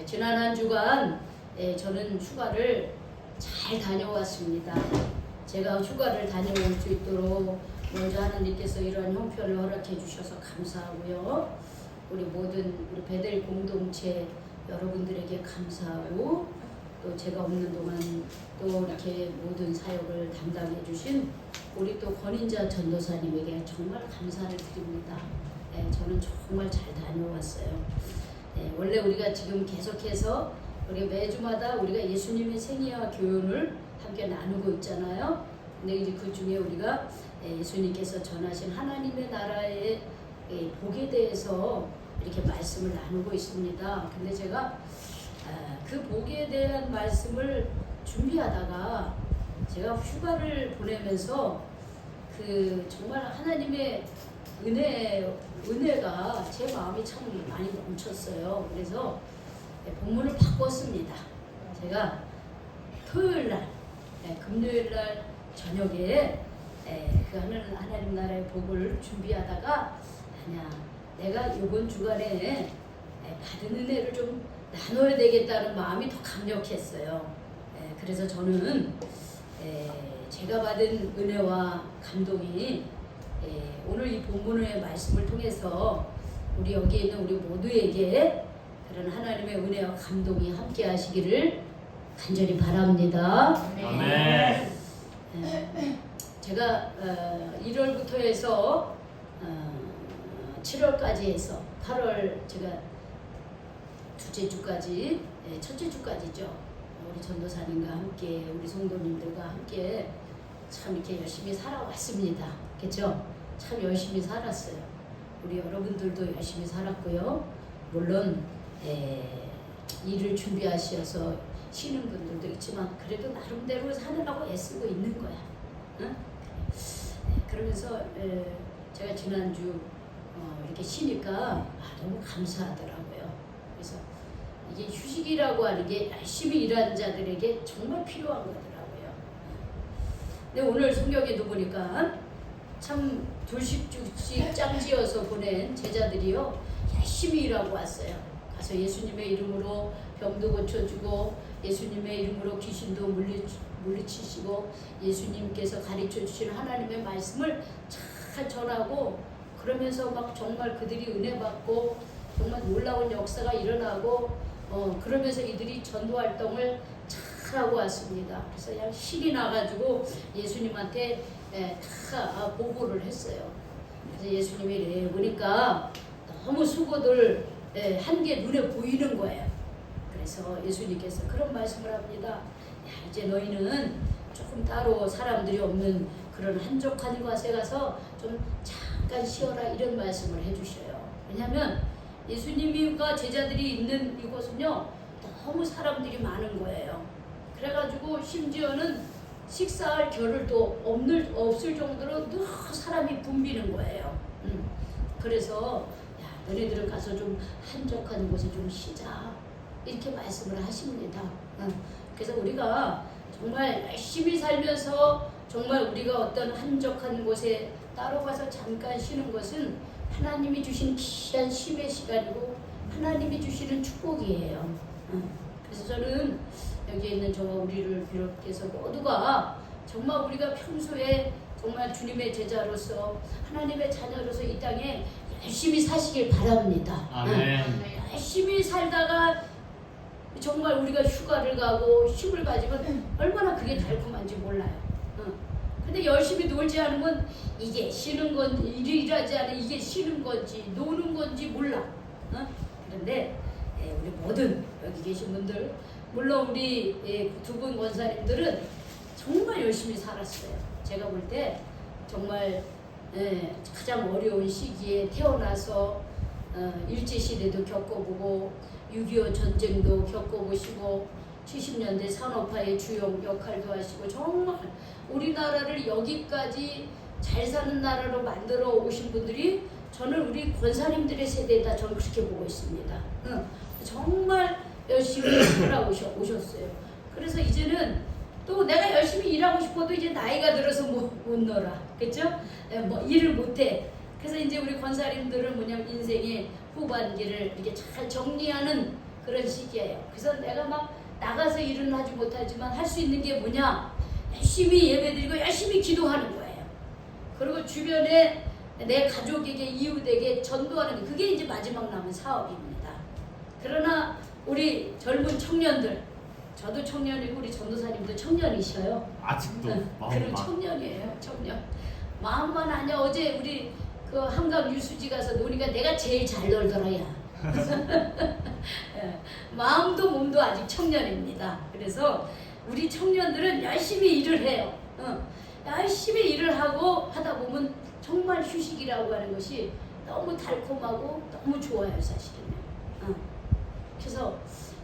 지난 한 주간 저는 휴가를 잘 다녀왔습니다. 제가 휴가를 다녀올 수 있도록 먼저 하나님께서 이러한 형편을 허락해 주셔서 감사하고요. 우리 모든 우리 베델 공동체 여러분들에게 감사하고, 또 제가 없는 동안 또 이렇게 모든 사역을 담당해 주신 우리 또 권인자 전도사님에게 정말 감사를 드립니다. 저는 정말 잘 다녀왔어요. 원래 우리가 지금 계속해서 우리가 매주마다 우리가 예수님의 생애와 교훈을 함께 나누고 있잖아요. 근데 이제 그 중에 우리가 예수님께서 전하신 하나님의 나라의 복에 대해서 이렇게 말씀을 나누고 있습니다. 근데 제가 그 복에 대한 말씀을 준비하다가 제가 휴가를 보내면서 그 정말 하나님의 은혜가 제 마음이 참 많이 멈췄어요. 그래서 본문을 바꿨습니다. 제가 토요일 날, 금요일 날 저녁에 그 하나님 나라의 복을 준비하다가 아니야, 내가 이번 주간에 받은 은혜를 좀 나눠야 되겠다는 마음이 더 강력했어요. 그래서 저는 제가 받은 은혜와 감동이 오늘 이 본문의 말씀을 통해서 우리 여기 있는 우리 모두에게 그런 하나님의 은혜와 감동이 함께 하시기를 간절히 바랍니다. 아멘. 제가 1월부터 해서 7월까지 해서 8월 제가 둘째 주까지, 첫째 주까지죠. 우리 전도사님과 함께, 우리 성도님들과 함께 참 이렇게 열심히 살아왔습니다. 그렇죠? 참 열심히 살았어요. 우리 여러분들도 열심히 살았고요. 물론 일을 준비하셔서 쉬는 분들도 있지만 그래도 나름대로 사느라고 애쓰고 있는 거야. 응? 그러면서 제가 지난주 이렇게 쉬니까 너무 감사하더라고요. 그래서 이게 휴식이라고 하는 게 열심히 일하는 자들에게 정말 필요한 거더라고요. 근데 오늘 성경에도 보니까 참 둘씩둘씩 짝지어서 보낸 제자들이요, 열심히 일하고 왔어요. 가서 예수님의 이름으로 병도 고쳐주고, 예수님의 이름으로 귀신도 물리치시고, 예수님께서 가르쳐 주신 하나님의 말씀을 잘 전하고, 그러면서 막 정말 그들이 은혜 받고 정말 놀라운 역사가 일어나고, 그러면서 이들이 전도 활동을 잘 하고 왔습니다. 그래서 그냥 신이 나가지고 예수님한테 다 보고를 했어요. 그래서 예수님이 보니까 너무 수고들 한 게 눈에 보이는 거예요. 그래서 예수님께서 그런 말씀을 합니다. 야, 이제 너희는 조금 따로 사람들이 없는 그런 한적한 곳에 가서 좀 잠깐 쉬어라, 이런 말씀을 해주셔요. 왜냐하면 예수님과 제자들이 있는 이곳은요, 너무 사람들이 많은 거예요. 그래가지고 심지어는 식사할 겨를도 없을 정도로 늘 사람이 붐비는 거예요. 그래서 야, 너네들은 가서 좀 한적한 곳에 좀 쉬자, 이렇게 말씀을 하십니다. 그래서 우리가 정말 열심히 살면서 정말 우리가 어떤 한적한 곳에 따로 가서 잠깐 쉬는 것은 하나님이 주신 귀한 쉼의 시간이고 하나님이 주시는 축복이에요. 그래서 저는 여기 있는 저와 우리를 비롯해서 모두가 정말 우리가 평소에 정말 주님의 제자로서 하나님의 자녀로서 이 땅에 열심히 사시길 바랍니다. 아멘. 열심히 살다가 정말 우리가 휴가를 가고 쉼을 가지면 얼마나 그게 달콤한지 몰라요. 근데 열심히 놀지 않으면 이게 쉬는 건지, 일하지 않으면 이게 쉬는 건지 노는 건지 몰라. 그런데 우리 모든 여기 계신 분들, 물론 우리 두 분 권사님들은 정말 열심히 살았어요. 제가 볼 때 정말 가장 어려운 시기에 태어나서 일제시대도 겪어보고 6.25 전쟁도 겪어보시고 70년대 산업화의 주요 역할도 하시고, 정말 우리나라를 여기까지 잘 사는 나라로 만들어 오신 분들이 저는 우리 권사님들의 세대다, 저는 그렇게 보고 있습니다. 정말 열심히 살아오셨어요. 그래서 이제는 또 내가 열심히 일하고 싶어도 이제 나이가 들어서 못 놀아. 그렇죠? 뭐 일을 못해. 그래서 이제 우리 권사님들은 뭐냐면 인생의 후반기를 이렇게 잘 정리하는 그런 시기예요. 그래서 내가 막 나가서 일은 하지 못하지만 할 수 있는 게 뭐냐? 열심히 예배드리고 열심히 기도하는 거예요. 그리고 주변에 내 가족에게 이웃에게 전도하는 게 그게 이제 마지막 남은 사업입니다. 그러나 우리 젊은 청년들, 저도 청년이고 우리 전도사님도 청년이셔요. 아직도 그럼 청년이에요. 청년. 마음만 아니야. 어제 우리 그 한강 유수지 가서 노니까 내가 제일 잘 놀더라 야. 마음도 몸도 아직 청년입니다. 그래서 우리 청년들은 열심히 일을 해요. 열심히 일을 하고 하다 보면 정말 휴식이라고 하는 것이 너무 달콤하고 너무 좋아요, 사실은요. 그래서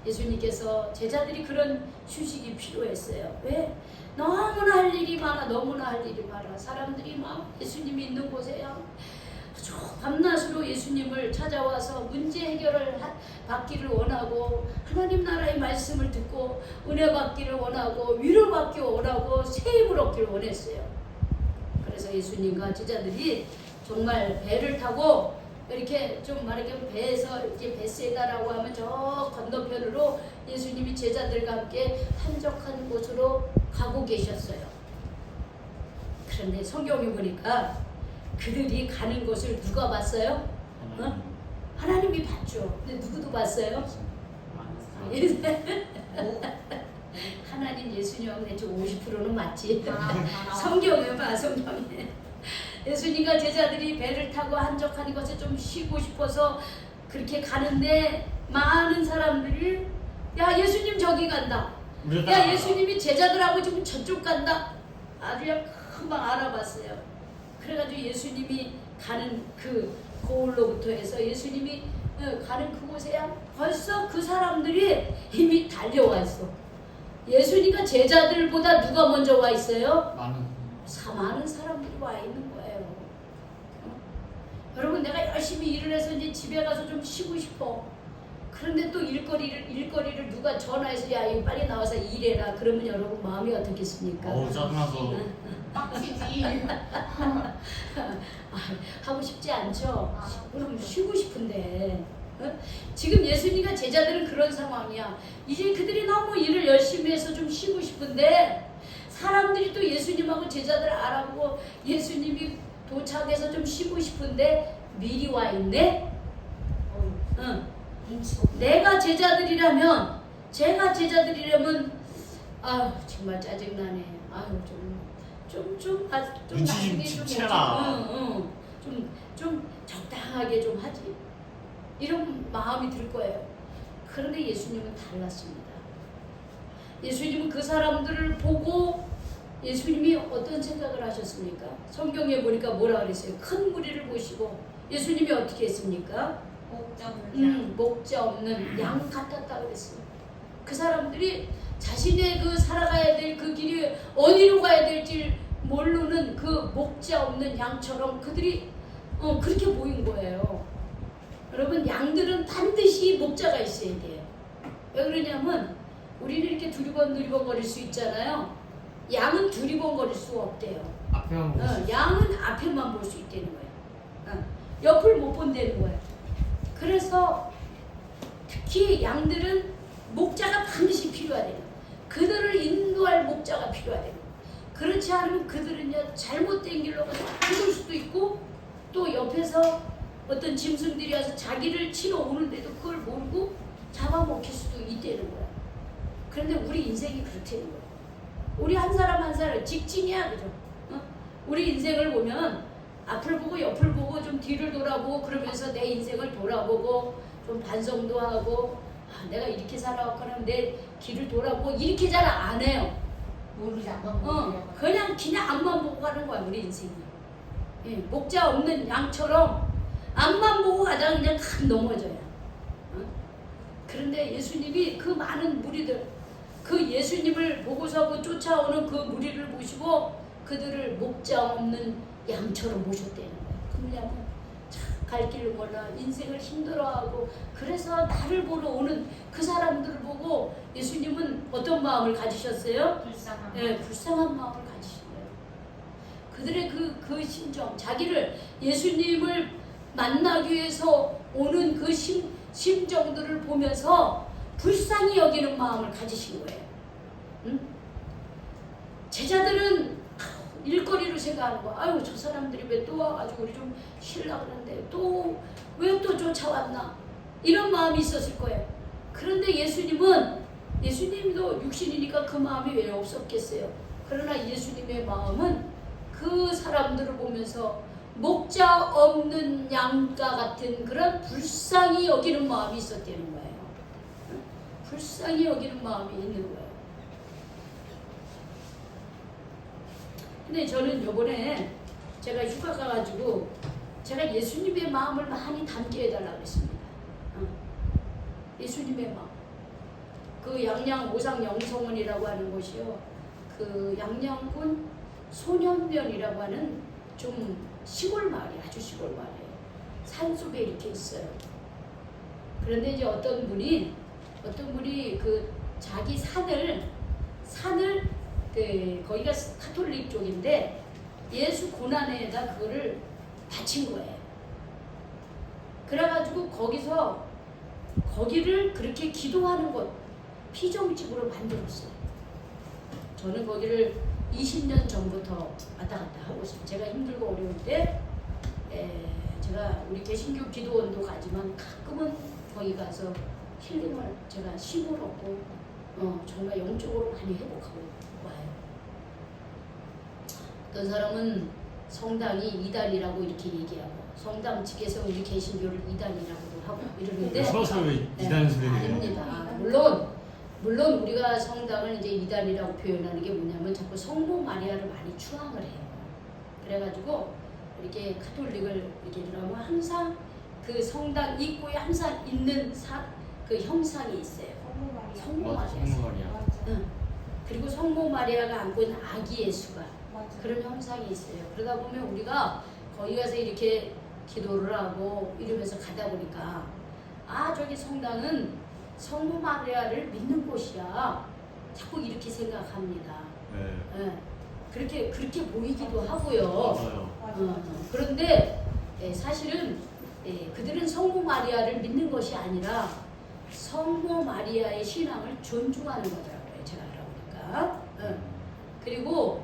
예수님께서 제자들이 그런 휴식이 필요했어요. 왜? 너무나 할 일이 많아, 너무나 할 일이 많아. 사람들이 막 예수님이 있는 곳에 아주 밤낮으로 예수님을 찾아와서 문제 해결을 받기를 원하고, 하나님 나라의 말씀을 듣고 은혜 받기를 원하고 위로 받기를 원하고 새 힘을 얻기를 원했어요. 그래서 예수님과 제자들이 정말 배를 타고 이렇게 좀 말하자면 배에서 이렇게 베세다라고 하면 저 건너편으로 예수님이 제자들과 함께 한적한 곳으로 가고 계셨어요. 그런데 성경에 보니까 그들이 가는 것을 누가 봤어요? 하나님이 봤죠. 근데 누구도 봤어요? 하나님 예수님 대충 50%는 맞지. 성경에 봐, 성경에. 예수님과 제자들이 배를 타고 한적한 곳에 좀 쉬고 싶어서 그렇게 가는데 많은 사람들이 야 예수님 저기 간다. 야 예수님이 제자들하고 지금 저쪽 간다. 아주 금방 알아봤어요. 그래가지고 예수님이 가는 그 고을로부터 해서 예수님이 가는 그곳에야 벌써 그 사람들이 이미 달려와 있어. 예수님과 제자들보다 누가 먼저 와 있어요? 많은 사람들이 와 있는 거예요. 여러분 내가 열심히 일을 해서 이제 집에 가서 좀 쉬고 싶어. 그런데 또 일거리를 누가 전화해서 야 이거 빨리 나와서 일해라. 그러면 여러분 마음이 어떻겠습니까? 짜증나서 빡치지. 하고 싶지 않죠? 그럼 쉬고 싶은데 지금 예수님과 제자들은 그런 상황이야. 이제 그들이 너무 일을 열심히 해서 좀 쉬고 싶은데 사람들이 또 예수님하고 제자들을 알아보고 예수님이 도착해서 좀 쉬고 싶은데 미리 와 있네? 내가 제자들이라면 아유 정말 짜증나네. 아유 좀 나중에 좀 적당하게 좀 하지. 이런 마음이 들 거예요. 그런데 예수님은 달랐습니다. 예수님은 그 사람들을 보고 예수님이 어떤 생각을 하셨습니까? 성경에 보니까 뭐라 그랬어요? 큰 무리를 보시고 예수님이 어떻게 했습니까? 목자 없는 양 같았다 그랬어요. 그 사람들이 자신의 그 살아가야 될 그 길이 어디로 가야 될지 모르는 그 목자 없는 양처럼 그들이 그렇게 보인 거예요. 여러분 양들은 반드시 목자가 있어야 돼요. 왜 그러냐면 우리는 이렇게 두리번 거릴 수 있잖아요. 양은 두리번 거릴 수가 없대요. 앞에만 보고 양은 앞에만 볼 수 있다는 거예요. 옆을 못 본다는 거예요. 그래서 특히 양들은 목자가 반드시 필요하대요. 그들을 인도할 목자가 필요하대요. 그렇지 않으면 그들은 잘못된 길로 가서 죽을 수도 있고 또 옆에서 어떤 짐승들이 와서 자기를 치러 오는데도 그걸 몰고 잡아먹힐 수도 있다는 거야. 그런데 우리 인생이 그렇다는 거야. 우리 한 사람 한 사람 직진이야, 그죠? 우리 인생을 보면 앞을 보고 옆을 보고 좀 뒤를 돌아보고 그러면서 내 인생을 돌아보고 좀 반성도 하고 내가 이렇게 살아왔거나 내 길을 돌아보고 이렇게 잘 안 해요. 모르지 않만 보고 그냥 앞만 보고 가는 거야 우리 인생이. 예, 목자 없는 양처럼 앞만 보고 가다가 그냥 탁 넘어져요. 그런데 예수님이 그 많은 무리들 그 예수님을 보고서 그 쫓아오는 그 무리를 보시고 그들을 목자 없는 양처럼 모셨다는 거예요. 그러냐면 갈 길을 몰라 인생을 힘들어하고 그래서 나를 보러 오는 그 사람들을 보고 예수님은 어떤 마음을 가지셨어요? 불쌍한 마음을 가지신 거예요. 그들의 그 심정, 자기를 예수님을 만나기 위해서 오는 그 심정들을 보면서 불쌍히 여기는 마음을 가지신 거예요. 응? 제자들은 일거리로 생각하는 거. 아유 저 사람들이 왜 또 와가지고 우리 좀 쉬려고 그러는데 또 왜 또 쫓아왔나 이런 마음이 있었을 거예요. 그런데 예수님도 육신이니까 그 마음이 왜 없었겠어요. 그러나 예수님의 마음은 그 사람들을 보면서 목자 없는 양과 같은 그런 불쌍히 여기는 마음이 있었다는 거예요. 불쌍히 여기는 마음이 있는 거예요. 근데 저는 요번에 제가 휴가 가가지고 제가 예수님의 마음을 많이 담게 해달라고 했습니다. 예수님의 마음. 그 양양 오상 영성원이라고 하는 곳이요. 그 양양군 소년면이라고 하는 좀 시골 마을이 아주 시골 마을이에요. 산속에 이렇게 있어요. 그런데 이제 어떤 분이 그 자기 산을 그 거기가 카톨릭 쪽인데 예수 고난에다 그거를 바친 거예요. 그래가지고 거기를 그렇게 기도하는 곳 피정집으로 만들었어요. 저는 거기를 20년 전부터 왔다 갔다 하고 있어요. 제가 힘들고 어려울 때 제가 우리 개신교 기도원도 가지만 가끔은 거기 가서 힐링을 제가 힘을 얻고 정말 영적으로 많이 회복하고 와요. 어떤 사람은 성당이 이단이라고 이렇게 얘기하고 성당 측에서 우리 개신교를 이단이라고도 하고 이러는데 서서 왜 이단 소리를 아닙니다. 물론 우리가 성당을 이제 이단이라고 표현하는 게 뭐냐면 자꾸 성모 마리아를 많이 추앙을 해요. 그래가지고 이렇게 카톨릭을 이렇게 들어가면 항상 그 성당 입구에 항상 있는 그 형상이 있어요. 성모 마리아. 응. 그리고 성모 마리아가 안고 있는 아기 예수가 그런 형상이 있어요. 그러다 보면 우리가 거기 가서 이렇게 기도를 하고 이러면서 가다 보니까 저기 성당은 성모 마리아를 믿는 곳이야. 자꾸 이렇게 생각합니다. 네. 그렇게 보이기도 하고요. 맞아요. 그런데 사실은 그들은 성모 마리아를 믿는 것이 아니라 성모 마리아의 신앙을 존중하는 거더라고요. 제가 알아보니까. 그리고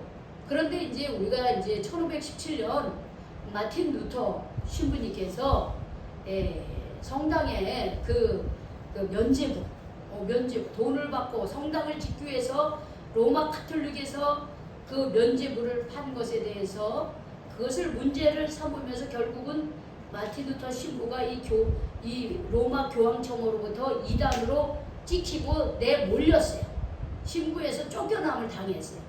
그런데 이제 우리가 이제 1517년 마틴 루터 신부님께서 성당에 그 면죄부 돈을 받고 성당을 짓기 위해서 로마 카톨릭에서 그 면죄부를 판 것에 대해서 그것을 문제를 삼으면서 결국은 마틴 루터 신부가 이 로마 교황청으로부터 이단으로 찍히고 내몰렸어요. 신부에서 쫓겨남을 당했어요.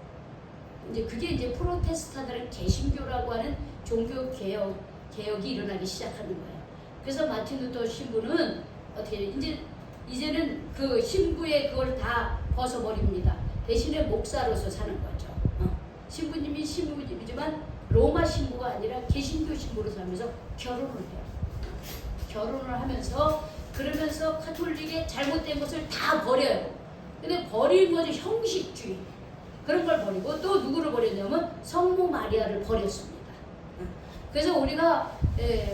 이제 그게 이제 프로테스탄트의 개신교라고 하는 종교 개혁이 일어나기 시작하는 거예요. 그래서 마틴 루터 신부는 어떻게 이제는 그 신부의 그걸 다 벗어버립니다. 대신에 목사로서 사는 거죠. 신부님이 신부님이지만 로마 신부가 아니라 개신교 신부로 살면서 결혼을 해요. 결혼을 하면서 그러면서 카톨릭의 잘못된 것을 다 버려요. 근데 버린 것이 형식주의 그런 걸 버리고 또 누구를 버렸냐면 성모 마리아를 버렸습니다. 그래서 우리가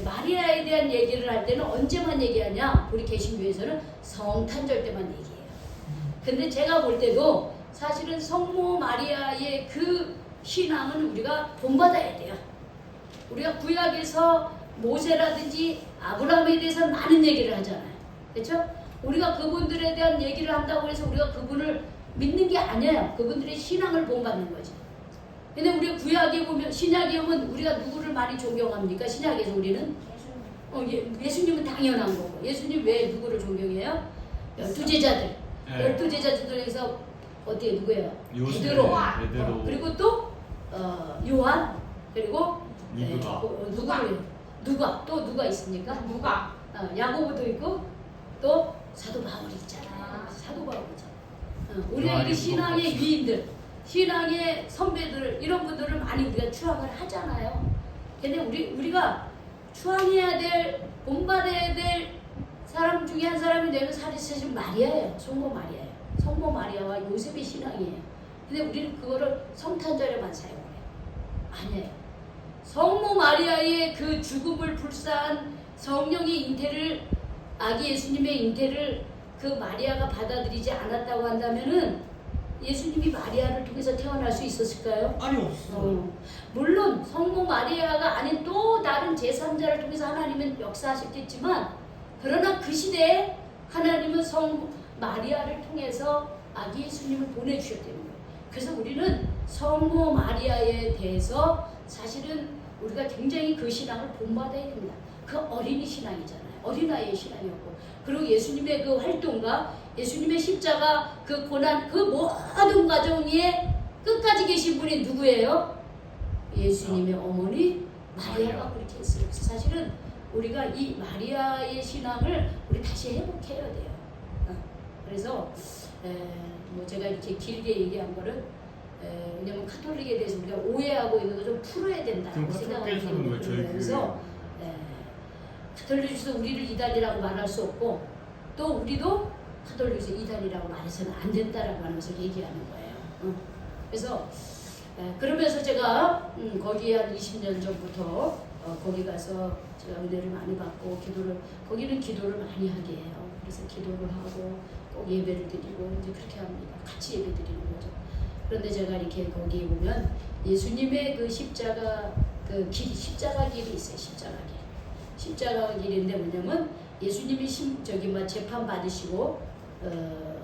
마리아에 대한 얘기를 할 때는 언제만 얘기하냐? 우리 개신교에서는 성탄절 때만 얘기해요. 근데 제가 볼 때도 사실은 성모 마리아의 그 신앙은 우리가 본받아야 돼요. 우리가 구약에서 모세라든지 아브라함에 대해서 많은 얘기를 하잖아요. 그렇죠? 우리가 그분들에 대한 얘기를 한다고 해서 우리가 그분을 믿는 게 아니에요. 그분들의 신앙을 본받는 거지. 근데 우리 구약에 보면 신약에 보면 우리가 누구를 많이 존경합니까? 신약에서 우리는 예수님은 당연한 거고. 예수님 왜 누구를 존경해요? 12제자들. 12제자들 중에서 어떻게 누구예요? 베드로. 그리고 또 요한 그리고 누가 있습니까? 야고보도 있고 또 사도 바울이 있잖아요. 사도 바울이죠. 우리가 이 신앙의 위인들, 신앙의 선배들 이런 분들을 많이 우리가 추앙을 하잖아요. 근데 우리가 추앙해야 될, 본받아야 될 사람 중에 한 사람이 되면 사실 마리아예요. 성모 마리아예요. 성모 마리아와 요셉의 신앙이에요. 근데 우리는 그거를 성탄절에만 사용해요. 아니에요. 성모 마리아의 그 죽음을 불사한 성령의 잉태를, 아기 예수님의 잉태를 그 마리아가 받아들이지 않았다고 한다면은 예수님이 마리아를 통해서 태어날 수 있었을까요? 아니 없어. 물론 성모 마리아가 아닌 또 다른 제3자를 통해서 하나님은 역사하셨겠지만, 그러나 그 시대에 하나님은 성 마리아를 통해서 아기 예수님을 보내주셨다는 거예요. 그래서 우리는 성모 마리아에 대해서 사실은 우리가 굉장히 그 신앙을 본받아야 됩니다. 그 어린이 신앙이잖아요. 어린아이의 신앙이었고, 그리고 예수님의 그 활동과 예수님의 십자가 그 고난 그 모든 과정에 끝까지 계신 분이 누구예요? 예수님의 어머니 마리아가 그렇게 했어요. 그래서 사실은 우리가 이 마리아의 신앙을 우리 다시 회복해야 돼요. 그래서 뭐 제가 이렇게 길게 얘기한 거는 왜냐면 카톨릭에 대해서 우리가 오해하고 있는 거 좀 풀어야 된다고 생각하는 거예요. 그래서 카톨릭에서 우리를 이단이라고 말할 수 없고, 또 우리도 카톨릭에서 이단이라고 말해서는 안 된다라고 하는 것을 얘기하는 거예요. 그래서 그러면서 제가 거기 한 20년 전부터 거기 가서 제가 은혜를 많이 받고 거기는 기도를 많이 하게 해요. 그래서 기도를 하고 꼭 예배를 드리고 이제 그렇게 합니다. 같이 예배 드리는 거죠. 그런데 제가 이렇게 거기에 보면 예수님의 그 십자가 그 길, 십자가 길이 있어요. 십자가 길인데 뭐냐면 예수님이 재판 받으시고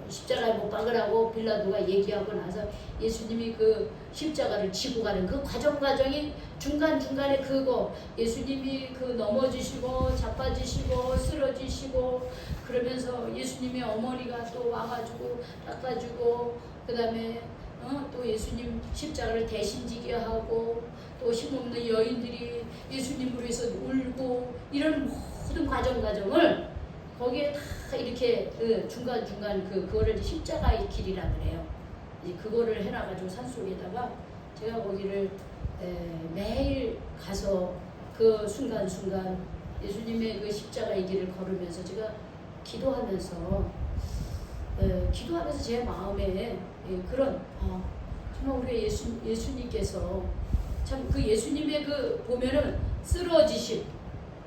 십자가에 못 박으라고 빌라도가 얘기하고 나서 예수님이 그 십자가를 지고 가는 그 과정이 중간중간에 그거 예수님이 그 넘어지시고 자빠지시고 쓰러지시고 그러면서 예수님의 어머니가 또 와가지고 닦아주고 그 다음에 또 예수님 십자가를 대신 지게 하고 또 힘없는 여인들이 예수님을 위해서 울고 이런 모든 과정을 거기에 다 이렇게 중간중간 그거를 십자가의 길이라 그래요. 이제 그거를 해놔가지고 산속에다가 제가 거기를 매일 가서 그 순간순간 예수님의 그 십자가의 길을 걸으면서 제가 기도하면서 제 마음에 그런 정말 우리 예수님께서 참 그 예수님의 그 보면은 쓰러지심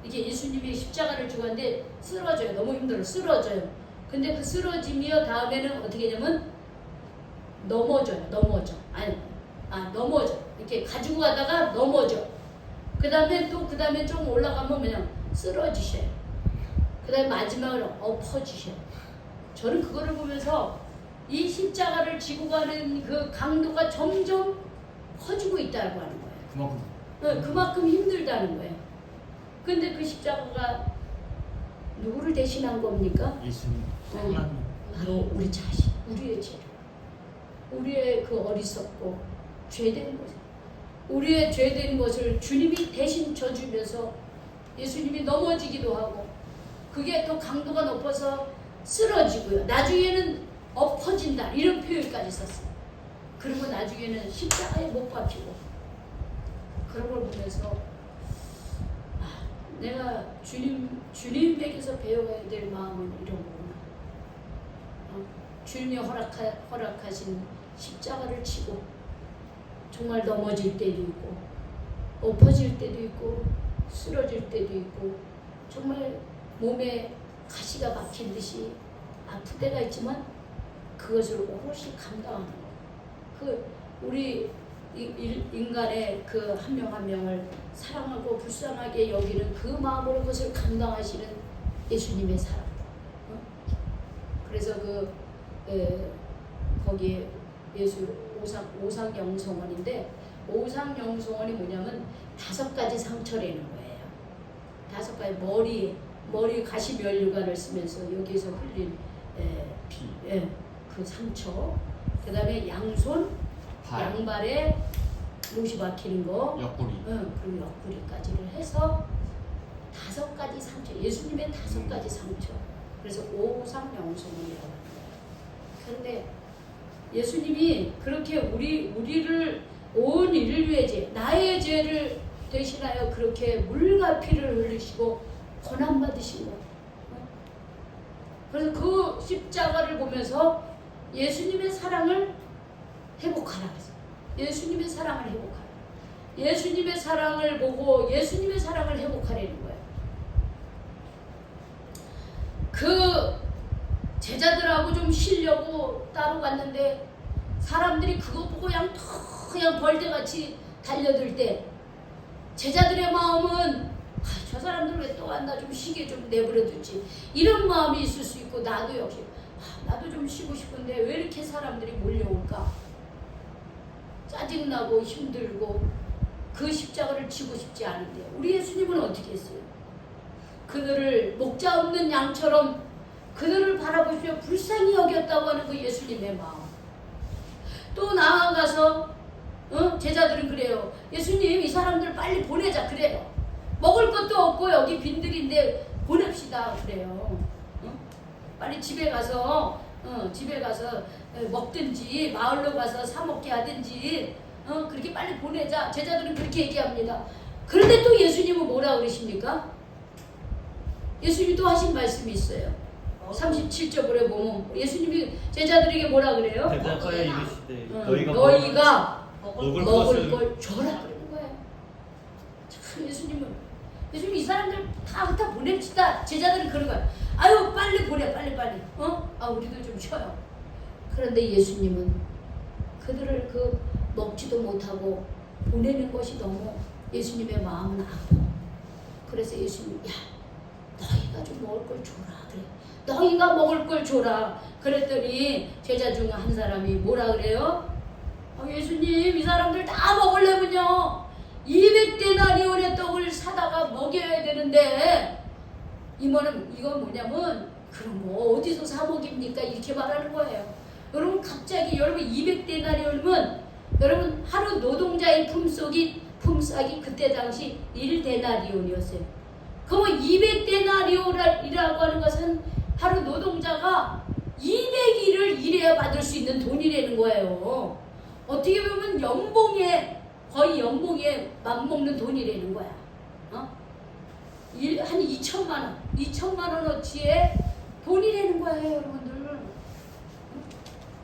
이게 예수님이 십자가를 주고 하는데 쓰러져요. 너무 힘들어. 쓰러져요. 근데 그 쓰러지며 다음에는 어떻게 되냐면 넘어져요. 넘어져. 이렇게 가지고 가다가 넘어져. 그 다음에 좀 올라가면 그냥 쓰러지셔요. 그 다음에 마지막으로 엎어지셔요. 저는 그거를 보면서 이 십자가를 지고 가는 그 강도가 점점 커지고 있다고 하는 거예요. 그만큼 힘들다는 거예요. 근데 그 십자가가 누구를 대신한 겁니까? 예수님. 바로 우리 자신, 우리의 죄, 우리의 그 어리석고 죄된 것, 우리의 죄된 것을 주님이 대신 져주면서 예수님이 넘어지기도 하고 그게 또 강도가 높아서 쓰러지고요. 나중에는 엎어진다 이런 표현까지 썼어요. 그리고 나중에는 십자가에 못 박히고 그런 걸 보면서 내가 주님에게서 배워야 될 마음은 이런 거구나. 주님이 허락하신 십자가를 치고 정말 넘어질 때도 있고 엎어질 때도 있고 쓰러질 때도 있고 정말 몸에 가시가 박힌 듯이 아플 때가 있지만 그것을 오롯이 감당하는 거. 우리 인간의 그 한 명 한 명을 사랑하고 불쌍하게 여기는 그 마음으로 그것을 감당하시는 예수님의 사랑. 그래서 거기에 예수 오상영성원인데 오상영성원이 뭐냐면 5가지 상처라는 거예요. 5가지 머리 가시면류관을 쓰면서 여기에서 흘린 피. 그 상처. 그 다음에 양손, 양발에 못이 박히는 거, 옆구리. 그리고 옆구리까지를 해서 5가지 상처. 예수님의 5가지 상처. 그래서 오상영성원이라고 합니다. 그런데 예수님이 그렇게 우리를 온 인을 위해 나의 죄를 대신하여 그렇게 물과 피를 흘리시고 고난 받으신 거. 그래서 그 십자가를 보면서 예수님의 사랑을 회복하라 그랬어요. 예수님의 사랑을 회복하라. 예수님의 사랑을 보고 예수님의 사랑을 회복하려는 거예요. 제자들하고 좀 쉬려고 따로 갔는데 사람들이 그거 보고 그냥 벌떼같이 달려들 때 제자들의 마음은 저 사람들 왜 또 왔나, 좀 쉬게 좀 내버려두지, 이런 마음이 있을 수 있고, 나도 역시 나도 좀 쉬고 싶은데 왜 이렇게 사람들이 몰려올까, 짜증나고 힘들고 그 십자가를 지고 싶지 않은데 우리 예수님은 어떻게 했어요? 그들을 목자 없는 양처럼 그들을 바라보시며 불쌍히 여겼다고 하는 그 예수님의 마음. 또 나아가서 제자들은 그래요. 예수님, 이 사람들 빨리 보내자 그래요. 먹을 것도 없고 여기 빈들인데 보냅시다 그래요. 빨리 집에 가서 먹든지 마을로 가서 사 먹게 하든지 그렇게 빨리 보내자. 제자들은 그렇게 얘기합니다. 그런데 또 예수님은 뭐라 그러십니까? 예수님이 또 하신 말씀이 있어요. 37절에 보면 예수님이 제자들에게 뭐라 그래요? 대답하여 이르시되 너희가 먹을 먹을 것을 걸 줘라 그러는 거예요. 참 예수님 이 사람들 다 보냅시다. 제자들은 그런 거야. 아유 빨리 보내 빨리. 우리도 좀 쉬어요. 그런데 예수님은 그들을 먹지도 못하고 보내는 것이 너무 예수님의 마음은 아파. 그래서 예수님, 야 너희가 좀 먹을 걸 줘라 그래. 너희가 먹을 걸 줘라. 그랬더니 제자 중 한 사람이 뭐라 그래요? 예수님, 이 사람들 다 먹으려면요 200데나리온의 떡을 사다가 먹여야 되는데, 이건 뭐냐면 그럼 뭐 어디서 사 먹입니까? 이렇게 말하는 거예요. 여러분 갑자기 200데나리온이면 여러분 하루 노동자의 품삯이 그때 당시 1데나리온이었어요. 그러면 200데나리온이라고 하는 것은 하루 노동자가 200일을 일해야 받을 수 있는 돈이라는 거예요. 어떻게 보면 거의 연봉에 맞먹는 돈이라는 거야. 한 2천만 원어치의 돈이라는 거예요, 여러분들.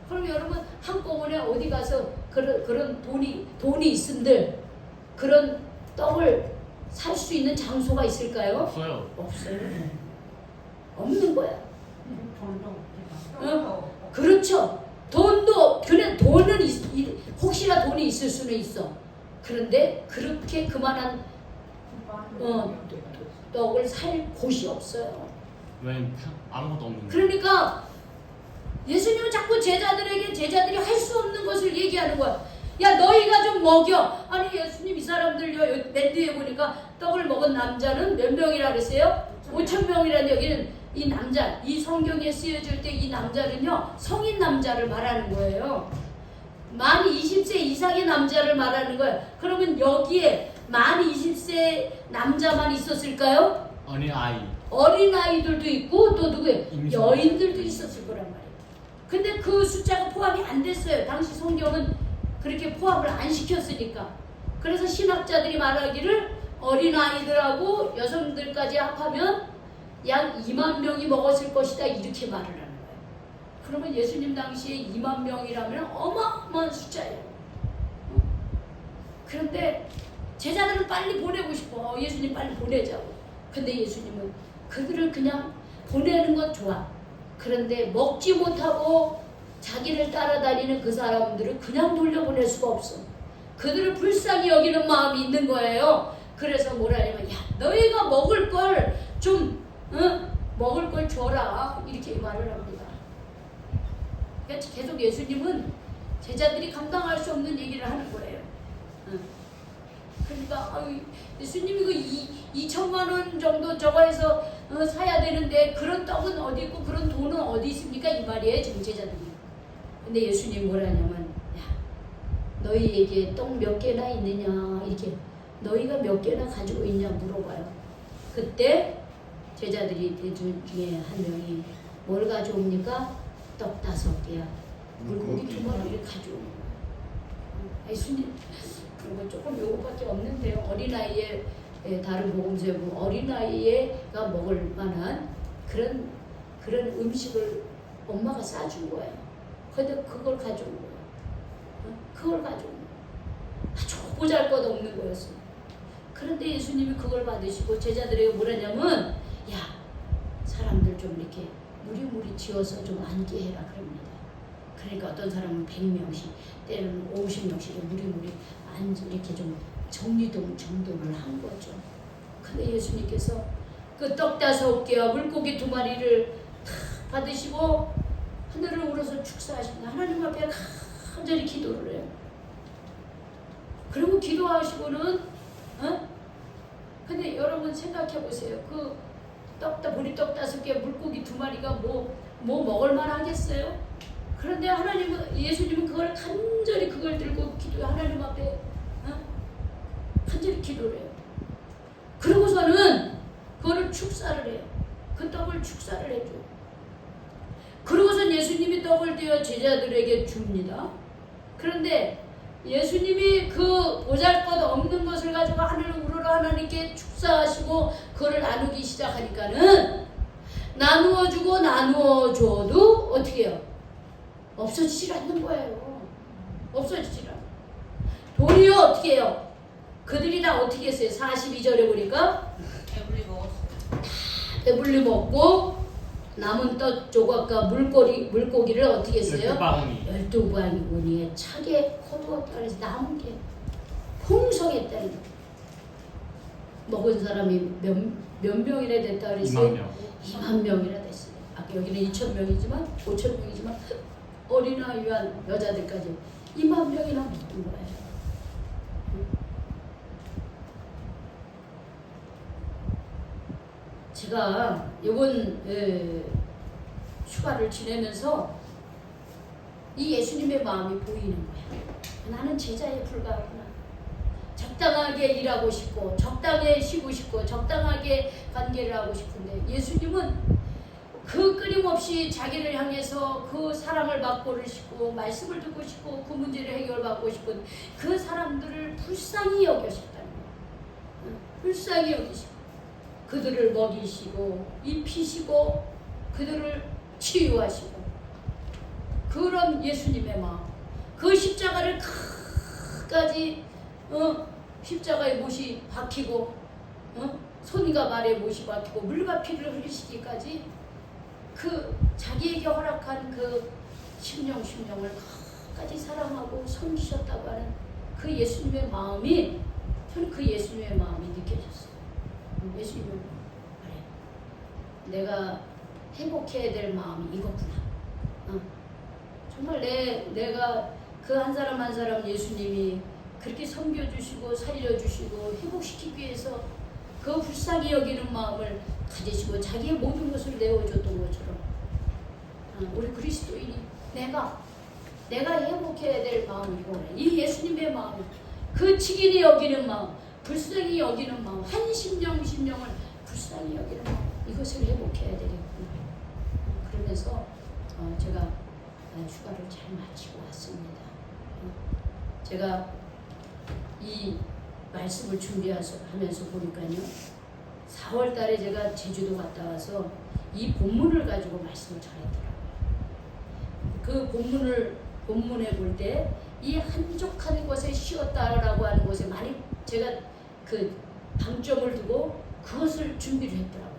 그럼 여러분 한꺼번에 어디 가서 그런 돈이 있음들 그런 떡을 살 수 있는 장소가 있을까요? 없어요. 없는 거야. 돈도 없고. 그렇죠. 돈은 혹시나 돈이 있을 수는 있어. 그런데 그렇게 그만한 떡을 살 곳이 없어요. 왜 아무것도 없는 거예요? 그러니까 예수님은 자꾸 제자들이 할 수 없는 것을 얘기하는 거야. 야 너희가 좀 먹여. 아니 예수님, 이 사람들요 맨 뒤에 보니까 떡을 먹은 남자는 몇 명이라 그랬어요? 5,000명이라는 여기는 이 남자, 이 성경에 쓰여질 때 이 남자는요 성인 남자를 말하는 거예요. 만 20세 이상의 남자를 말하는 거예요. 그러면 여기에 만 20세 남자만 있었을까요? 어린아이들도 있고 또 누구예요? 여인들도 있었을 거란 말이에요. 근데 그 숫자가 포함이 안 됐어요. 당시 성경은 그렇게 포함을 안 시켰으니까. 그래서 신학자들이 말하기를 어린아이들하고 여성들까지 합하면 약 2만 명이 먹었을 것이다, 이렇게 말을 하는 거예요. 그러면 예수님 당시에 2만 명이라면 어마어마한 숫자예요. 그런데 제자들은 빨리 보내고 싶어. 예수님 빨리 보내자고. 근데 예수님은 그들을 그냥 보내는 건 좋아. 그런데 먹지 못하고 자기를 따라다니는 그 사람들을 그냥 돌려보낼 수가 없어. 그들을 불쌍히 여기는 마음이 있는 거예요. 그래서 뭐라냐면, 야 너희가 먹을 걸 줘라, 이렇게 말을 합니다. 그러니까 계속 예수님은 제자들이 감당할 수 없는 얘기를 하는 거예요. 그러니까 예수님이 그 2천만 원 정도 저거 해서 사야 되는데 그런 떡은 어디 있고 그런 돈은 어디 있습니까? 이 말이에요, 지금 제자들이. 근데 예수님 뭐라냐면, 야 너희에게 떡 몇 개나 있느냐, 이렇게 너희가 몇 개나 가지고 있냐 물어봐요. 그때 제자들이 중에 한 명이 뭘 가져옵니까? 떡 5개야. 물고기 2마리를 가져오는 거야. 예수님 그거 조금 요거밖에 없는데요. 어린아이의 다른 복음서에 보면 어린아이가 먹을 만한 그런 음식을 엄마가 싸준 거예요. 근데 그걸 가져온 거예요. 그걸 가져온 거예요. 아주 보잘것없는 거였어요. 그런데 예수님이 그걸 받으시고 제자들에게 뭐라냐면, 야 사람들 좀 이렇게 무리무리 지어서 좀 앉게 해라 그럽니다. 그러니까 어떤 사람은 100명씩 때로는 50명씩 무리무리 이렇게 좀 정리정돈을 한 거죠. 근데 예수님께서 그 떡 5개와 물고기 2마리를 다 받으시고 하늘을 우러서 축사하십니다. 하나님 앞에 간절히 기도를 해요. 그리고 기도하시고는 근데 여러분 생각해 보세요. 그 보리떡 5개 물고기 2마리가 뭐 먹을 만하겠어요? 그런데 예수님은 그걸 간절히 그걸 들고 하나님 앞에 간절히 기도를 해요. 그러고서는 그거를 축사를 해요. 그 떡을 축사를 해줘. 그러고선 예수님이 떡을 떼어 제자들에게 줍니다. 그런데 예수님이 그 보잘것없는 것을 가지고 하늘을 우러러 하나님께 축사하시고 그거를 나누기 시작하니까는 나누어주고 나누어줘도 어떻게 해요? 없어지질 않는 거예요. 없어지질 않아요. 도리어 어떻게 해요? 그들이 다 어떻게 했어요? 42절에 보니까 배불리 먹었어. 배불리 먹고 남은 떡 조각과 물고기를 어떻게 했어요? 12바구니에 차게 거두었다 그래서 남은 게 풍성했다는 거예요. 먹은 사람이 몇 명이나 됐다 그랬어요? 2만 명이나 됐어요. 아까 여기는 2,000명이지만 5,000명이지만 어린아이 위한 여자들까지 2만 명이나 먹은 거예요. 제가 이번 휴가를 지내면서 이 예수님의 마음이 보이는 거예요. 나는 제자에 불과하구나. 적당하게 일하고 싶고 적당하게 쉬고 싶고 적당하게 관계를 하고 싶은데 예수님은 그 끊임없이 자기를 향해서 그 사랑을 받고를 싶고 말씀을 듣고 싶고 그 문제를 해결받고 싶은 그 사람들을 불쌍히 여기셨다는 거예요. 불쌍히 여기시고 그들을 먹이시고 입히시고 그들을 치유하시고 그런 예수님의 마음, 그 십자가를 끝까지 십자가에 못이 박히고 손과 발에 못이 박히고 물과 피를 흘리시기까지 그 자기에게 허락한 그 심령을 끝까지 사랑하고 섬기셨다고 하는 그 예수님의 마음이 저는 그 예수님의 마음이 느껴졌어요. 예수님은 그래, 내가 행복해야 될 마음이 이거구나. 정말 내가 그 한 사람 한 사람 예수님이 그렇게 섬겨주시고 살려주시고 회복시키기 위해서 그 불쌍히 여기는 마음을 가지시고 자기의 모든 것을 내어줬던 것처럼 우리 그리스도인이 내가 행복해야 될 마음이 이거네. 이 예수님의 마음, 그 치긴히 여기는 마음, 불쌍히 여기는 마음, 한 심령을 불쌍히 여기는 마음, 이것을 회복해야 되겠구나. 그러면서 제가 휴가를 잘 마치고 왔습니다. 제가 이 말씀을 준비하면서 보니까요, 4월 달에 제가 제주도 갔다 와서 이 본문을 가지고 말씀을 전했더라고요. 그 본문에 볼 때 이 한적한 곳에 쉬었다라고 하는 곳에 많이 제가 그 방점을 두고 그것을 준비를 했더라고요.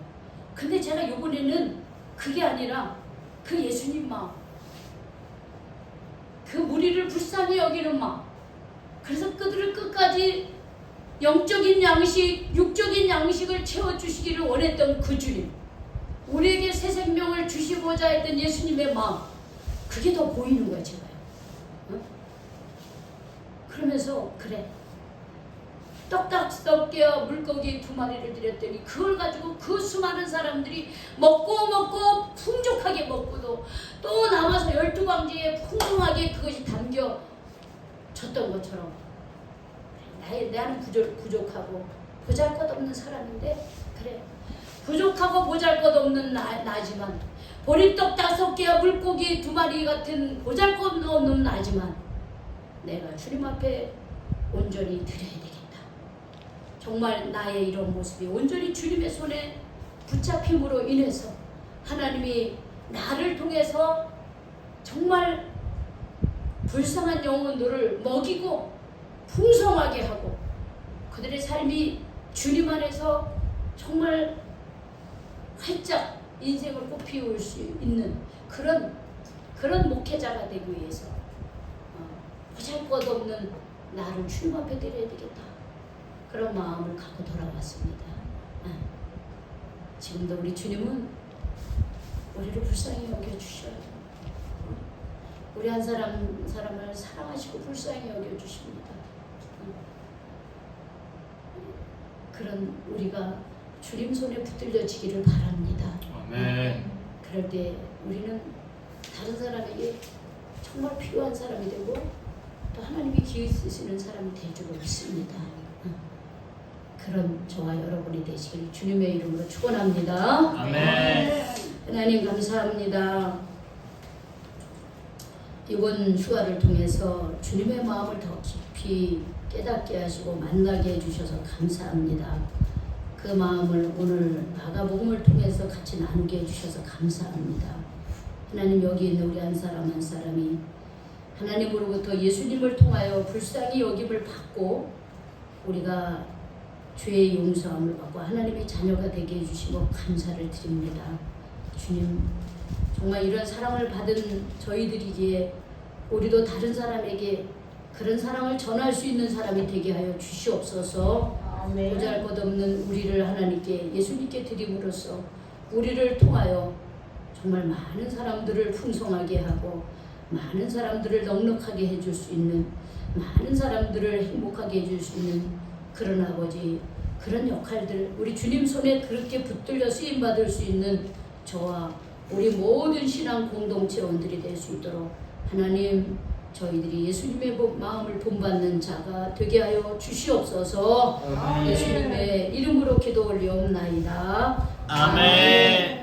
근데 제가 이번에는 그게 아니라 그 예수님 마음, 그 무리를 불쌍히 여기는 마음, 그래서 그들을 끝까지 영적인 양식, 육적인 양식을 채워주시기를 원했던 그 주님, 우리에게 새 생명을 주시고자 했던 예수님의 마음, 그게 더 보이는 거야 제가요. 그러면서 그래, 떡 5개와 물고기 2마리를 드렸더니 그걸 가지고 그 수많은 사람들이 먹고 풍족하게 먹고도 또 남아서 12광지에 풍성하게 그것이 담겨졌던 것처럼 나는 부족하고 보잘것없는 사람인데 그래, 부족하고 보잘것없는 나지만 보리떡 5개와 물고기 2마리 같은 보잘것없는 나지만 내가 주님 앞에 온전히 드려야 되겠다. 정말 나의 이런 모습이 온전히 주님의 손에 붙잡힘으로 인해서 하나님이 나를 통해서 정말 불쌍한 영혼들을 먹이고 풍성하게 하고 그들의 삶이 주님 안에서 정말 활짝 인생을 꽃피울 수 있는 그런 목회자가 되기 위해서 보잘것없는 나를 주님 앞에 드려야 되겠다. 그런 마음을 갖고 돌아왔습니다. 지금도 우리 주님은 우리를 불쌍히 여겨주셔요. 우리 한 사람을 사랑하시고 불쌍히 여겨주십니다. 그런 우리가 주님 손에 붙들려지기를 바랍니다. 아멘. 그럴 때 우리는 다른 사람에게 정말 필요한 사람이 되고 또 하나님이 기회 쓰시는 사람이 될 줄 믿습니다. 그런 저와 여러분이 되시길 주님의 이름으로 축원합니다. 아멘. 하나님 감사합니다. 이번 휴가를 통해서 주님의 마음을 더 깊이 깨닫게 하시고 만나게 해주셔서 감사합니다. 그 마음을 오늘 마가복음을 통해서 같이 나누게 해주셔서 감사합니다. 하나님 여기 있는 우리 한 사람 한 사람이 하나님으로부터 예수님을 통하여 불쌍히 여김을 받고 우리가 죄의 용서함을 받고 하나님의 자녀가 되게 해주신 것 감사를 드립니다. 주님 정말 이런 사랑을 받은 저희들이기에 우리도 다른 사람에게 그런 사랑을 전할 수 있는 사람이 되게 하여 주시옵소서. 보잘것없는 우리를 하나님께 예수님께 드림으로써 우리를 통하여 정말 많은 사람들을 풍성하게 하고 많은 사람들을 넉넉하게 해줄 수 있는 많은 사람들을 행복하게 해줄 수 있는 그런 아버지 그런 역할들 우리 주님 손에 그렇게 붙들려 쓰임받을 수 있는 저와 우리 모든 신앙 공동체원들이 될 수 있도록 하나님 저희들이 예수님의 마음을 본받는 자가 되게 하여 주시옵소서. 예수님의 이름으로 기도 올리옵나이다. 아멘.